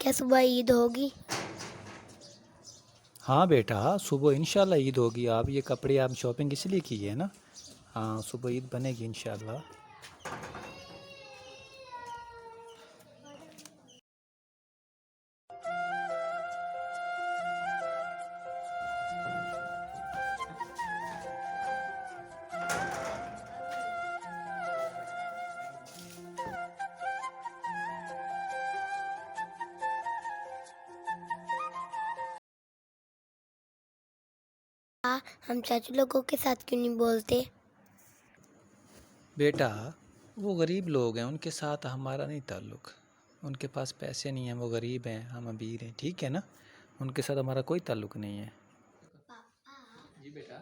क्या सुबह ईद होगी? हाँ बेटा, सुबह इंशाल्लाह ईद होगी। आप ये कपड़े आप शॉपिंग इसलिए की है ना? हाँ, सुबह ईद बनेगी इंशाल्लाह। हम चाचू लोगों के साथ क्यों नहीं बोलते? बेटा, वो गरीब लोग हैं, उनके साथ हमारा नहीं ताल्लुक़। उनके पास पैसे नहीं हैं, वो गरीब हैं, हम अमीर हैं, ठीक है ना? उनके साथ हमारा कोई ताल्लुक़ नहीं है। पापा, जी बेटा।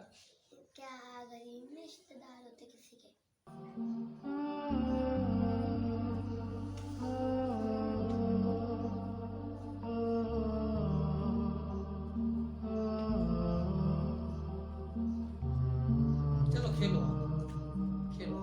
क्या गरीब में रिश्तेदार होते किसी के? चलो खेलो, खेलो।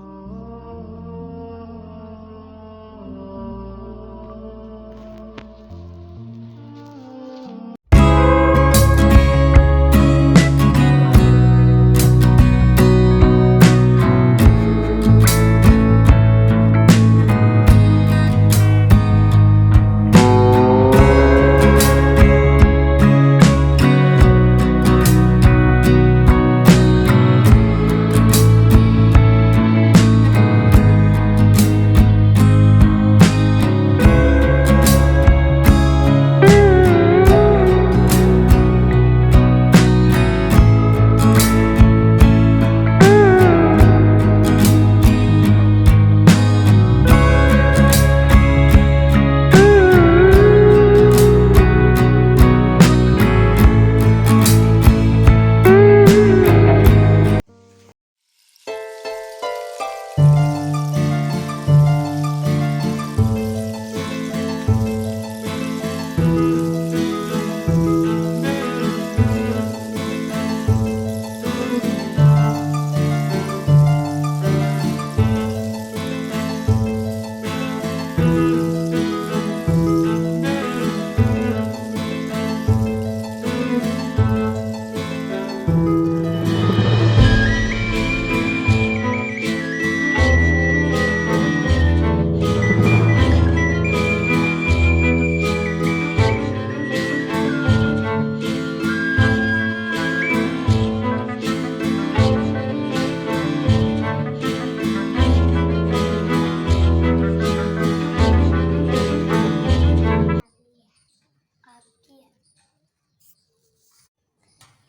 आपकी है।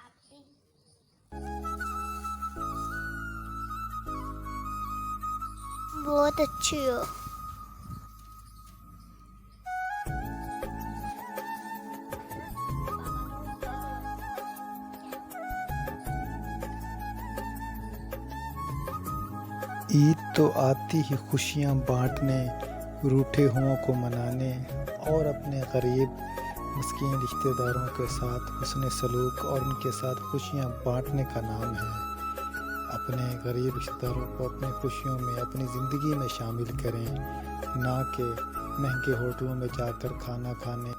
आपकी। बहुत अच्छी हो। ईद तो आती ही खुशियाँ बांटने, रूठे हुओं को मनाने और अपने गरीब मिस्कीन रिश्तेदारों के साथ हुस्न सलूक और उनके साथ खुशियाँ बांटने का नाम है। अपने गरीब रिश्तेदारों को अपनी खुशियों में, अपनी ज़िंदगी में शामिल करें, ना कि महंगे होटलों में जाकर खाना खाने